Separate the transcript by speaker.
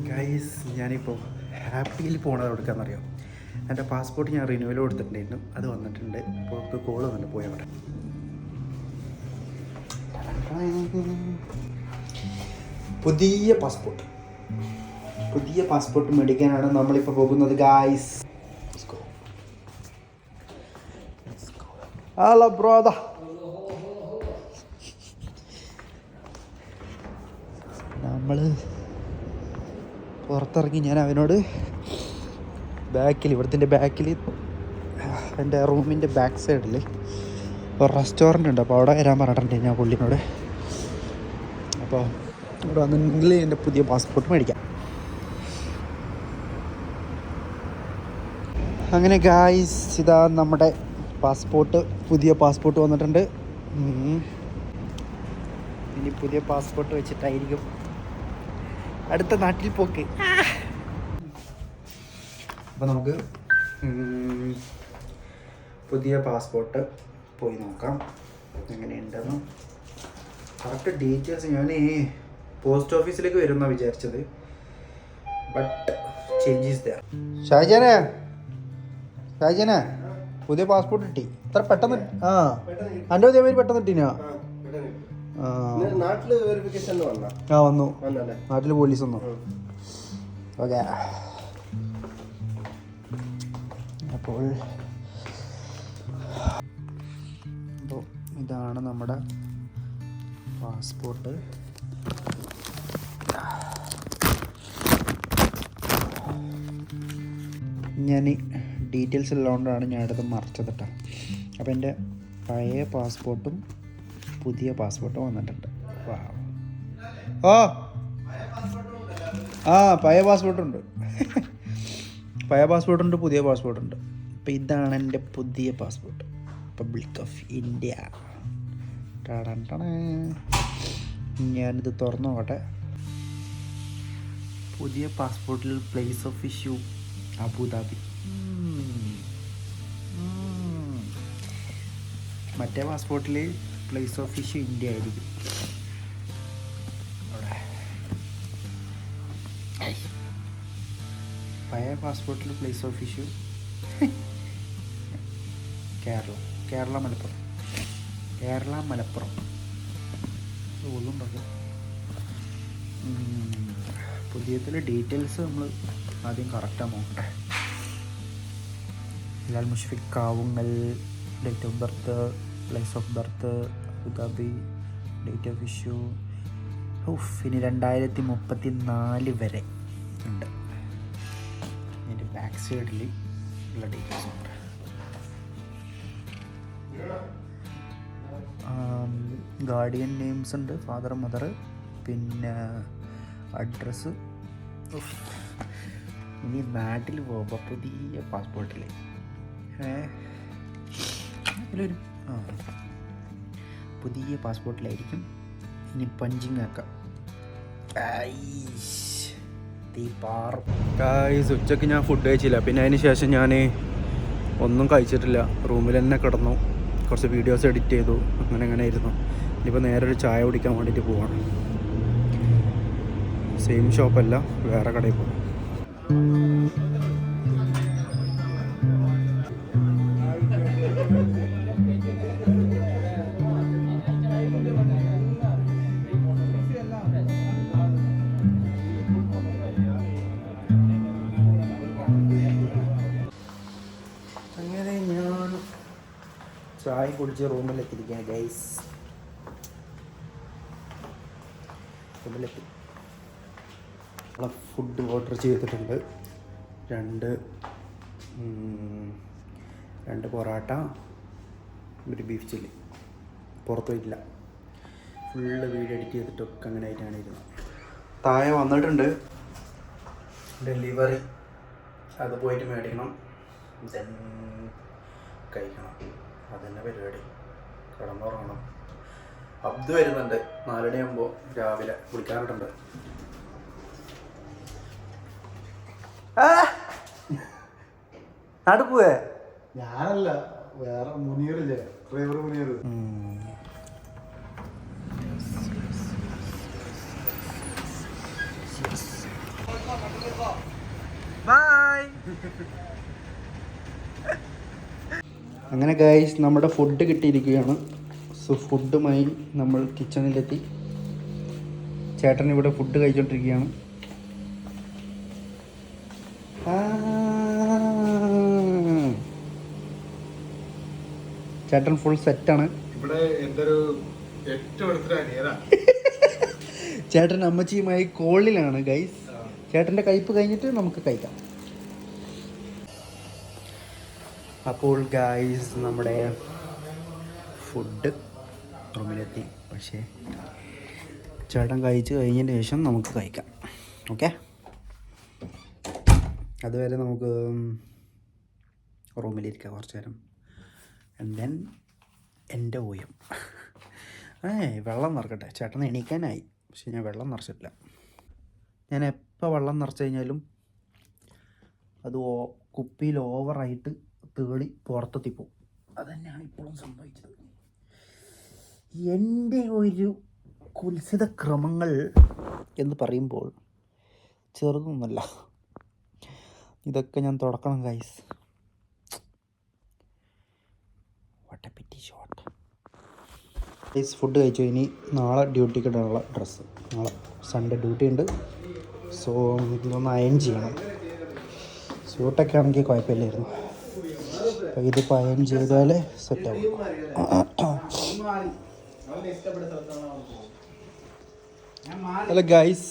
Speaker 1: Guys ഞാനിപ്പോൾ ഹാപ്പിയിൽ പോണത് എവിടെക്കാണെന്നറിയാം. എൻ്റെ പാസ്പോർട്ട് ഞാൻ റിന്യൂവൽ കൊടുത്തിട്ടുണ്ടായിരുന്നു, അത് വന്നിട്ടുണ്ട്. ഇപ്പോൾ കോൾ വന്നിട്ട് പോയി അവിടെ. പുതിയ പാസ്പോർട്ട് മേടിക്കാനാണ് നമ്മളിപ്പോൾ പോകുന്നത് ഗൈസ്. ഹലോ ബ്രോദാ. നമ്മൾ പുറത്തിറങ്ങി. ഞാൻ അവനോട് ഇവിടുത്തെ ബാക്കിൽ എൻ്റെ റൂമിൻ്റെ ബാക്ക് സൈഡിൽ ഒരു റെസ്റ്റോറൻ്റ് ഉണ്ട്, അപ്പോൾ അവിടെ വരാൻ പറഞ്ഞിട്ടുണ്ട് ഞാൻ പുള്ളിനോട്. അപ്പോൾ ഇവിടെ വന്നെങ്കിൽ എൻ്റെ പുതിയ പാസ്പോർട്ട് മേടിക്കാം. അങ്ങനെ ഗായ്സ്, ഇതാ നമ്മുടെ പുതിയ പാസ്പോർട്ട് വന്നിട്ടുണ്ട്. ഇനി പുതിയ പാസ്പോർട്ട് വെച്ചിട്ടായിരിക്കും അടുത്ത നാട്ടിൽ പോക്ക്. അപ്പോൾ നമുക്ക് പുതിയ പാസ്പോർട്ട് പോയി നോക്കാം എങ്ങനെയുണ്ടെന്ന്. കറക്റ്റ് ഡീറ്റെയിൽസ് ഞാൻ പോസ്റ്റ് ഓഫീസിലേക്ക് വരുമെന്നാണ് വിചാരിച്ചത്, ബട്ട് ചേഞ്ചസ് ദെയർ. ഷാജാനെ പുതിയ പാസ്പോർട്ട് കിട്ടി. ഇത്ര പെട്ടെന്ന്? എൻ്റെ ഇതേമാതിരി പെട്ടെന്ന് കിട്ടീനാ? വന്നു. നാട്ടിൽ പോലീസ് വന്നു. ഓക്കെ, അപ്പോൾ ഇതാണ് നമ്മുടെ പാസ്പോർട്ട്. ഞാൻ ഡീറ്റെയിൽസ് ഉള്ളതുകൊണ്ടാണ് ഞാനത് മറച്ചത് കേട്ടോ. അപ്പോൾ എൻ്റെ പഴയ പാസ്പോർട്ടും പുതിയ പാസ്പോർട്ടും വന്നിട്ടുണ്ട്. പഴയ പാസ്പോർട്ടുണ്ട്. പഴയ പാസ്പോർട്ടുണ്ട്, പുതിയ പാസ്പോർട്ടുണ്ട്. അപ്പോൾ ഇതാണ് എൻ്റെ പുതിയ പാസ്പോർട്ട്, റിപ്പബ്ലിക് ഓഫ് ഇന്ത്യ. ഞാനിത് തുറന്നു നോക്കട്ടെ. പുതിയ പാസ്പോർട്ടിൽ പ്ലേസ് ഓഫ് ഇഷ്യൂ അബുദാബി. മറ്റേ പാസ്പോർട്ടിൽ പ്ലേസ് ഓഫ് ഇഷ്യൂ ഇന്ത്യ ആയിരിക്കും. പഴയ പാസ്പോർട്ടിൽ place of issue Kerala Malappuram ഒന്നുണ്ടല്ലോ. പുതിയതിലെ ഡീറ്റെയിൽസ് നമ്മൾ ആദ്യം കറക്റ്റാണ് നോക്കട്ടെ. Lal Mushfiq Kavungal, date of birth, place of birth Abu Dhabi, date of issue. ഇനി 2034 വരെ ഉണ്ട്. ഇതിൻ്റെ ബാക്ക് സൈഡിൽ ഉള്ള ഡീറ്റെയിൽസ് ഉണ്ട്. ഗാർഡിയൻ നെയിംസ് ഉണ്ട്, ഫാദർ മദർ, പിന്നെ അഡ്രസ്സ്. ഇനി നാട്ടിൽ പോകുമ്പോൾ പുതിയ പാസ്പോർട്ടിൽ പുതിയ പാസ്പോർട്ടിലായിരിക്കും ഇനി പഞ്ചിങ് ആക്കാം. ഉച്ചയ്ക്ക് ഞാൻ ഫുഡ് കഴിച്ചില്ല, പിന്നെ അതിന് ശേഷം ഞാൻ ഒന്നും കഴിച്ചിട്ടില്ല. റൂമിൽ തന്നെ കിടന്നു, കുറച്ച് വീഡിയോസ് എഡിറ്റ് ചെയ്തു, അങ്ങനെ ആയിരുന്നു. ഇനിയിപ്പോൾ നേരെ ഒരു ചായ കുടിക്കാൻ വേണ്ടിയിട്ട് പോവാണ്. സെയിം ഷോപ്പല്ല, വേറെ കടയിൽ പോകും. അങ്ങനെ ഞാൻ ചായ കുടിച്ച് റൂമിലെത്തിയിരിക്കുകയാണ് ഗൈസ്. റൂമിലെത്തി ഫുഡ് ഓർഡർ ചെയ്തിട്ടുണ്ട്. രണ്ട് പൊറാട്ട, ഒരു ബീഫ് ചില്ലി. പുറത്ത് പോയിട്ടില്ല, ഫുള്ള് വീഡിയോ എഡിറ്റ് ചെയ്തിട്ടൊക്കെ അങ്ങനെ ആയിട്ടാണ് ഇരുന്നത്. താഴെ വന്നിട്ടുണ്ട് ഡെലിവറി, അത് പോയിട്ട് മേടിക്കണം, ദെൻ കഴിക്കണം. അതന്നെ പരിപാടി. കിടന്നുറങ്ങണം. അബ്ദു വരുന്നുണ്ട് 4 മണിയാകുമ്പോൾ, രാവിലെ വിളിക്കാറുണ്ട്. നാട് പോവേ?
Speaker 2: ഞാനല്ല, വേറെ മുനീറില്ലേ, ഡ്രൈവർ മുനീർ.
Speaker 1: ബൈ. അങ്ങനെ ഗൈസ് നമ്മുടെ ഫുഡ് കിട്ടിയിരിക്കുകയാണ്. സോ ഫുഡുമായി നമ്മൾ കിച്ചണിലെത്തി. ചേട്ടൻ ഇവിടെ ഫുഡ് കഴിച്ചോണ്ടിരിക്കുകയാണ്. ചേട്ടൻ ഫുൾ സെറ്റാണ്.
Speaker 2: ഇവിടെ എന്തൊരു ഏറ്റവും അടുത്തൊരു അനിയനാ.
Speaker 1: ചേട്ടൻ അമ്മച്ചിയുമായി കോളിലാണ് ഗൈസ്. ചേട്ടൻ്റെ കയ്പ്പ് കഴിഞ്ഞിട്ട് നമുക്ക് കഴിക്കാം. അപ്പോൾ ഗൈസ് നമ്മുടെ ഫുഡ് റൂമിലെത്തി. പക്ഷേ ചേട്ടൻ കഴിച്ച് കഴിഞ്ഞതിന് ശേഷം നമുക്ക് കഴിക്കാം. ഓക്കെ, അതുവരെ നമുക്ക് റൂമിലിരിക്കാം കുറച്ച് നേരം. ആൻഡ് ദെൻ എൻ്റെ ഊയം വെള്ളം നിറക്കട്ടെ. ചേട്ടൻ എണീക്കാനായി, പക്ഷെ ഞാൻ വെള്ളം നിറച്ചിട്ടില്ല. ഞാൻ എപ്പോൾ വെള്ളം നിറച്ച് കഴിഞ്ഞാലും അത് കുപ്പിയിൽ ഓവറായിട്ട് തേളി പുറത്തെത്തിപ്പോവും. അതുതന്നെയാണ് ഇപ്പോഴും സംഭവിച്ചത്. എൻ്റെ ഒരു കുൽസിത ക്രമങ്ങൾ എന്ന് പറയുമ്പോൾ ചെറുതൊന്നുമല്ല. ഇതൊക്കെ ഞാൻ തുടക്കണം guys. What a pity shot. Guys food കഴിച്ചു. ഇനി നാളെ ഡ്യൂട്ടിക്ക് ഇടാനുള്ള ഡ്രസ്സ്. നാളെ സൺഡേ ഡ്യൂട്ടി ഉണ്ട്. സോ ഇതൊന്ന് അയൺ ചെയ്യണം. സ്യൂട്ടൊക്കെ ആണെങ്കിൽ കുഴപ്പമില്ലായിരുന്നു. അപ്പോൾ ഇതിപ്പോൾ അയൺ ചെയ്താലേ സെറ്റാവും. Hello guys,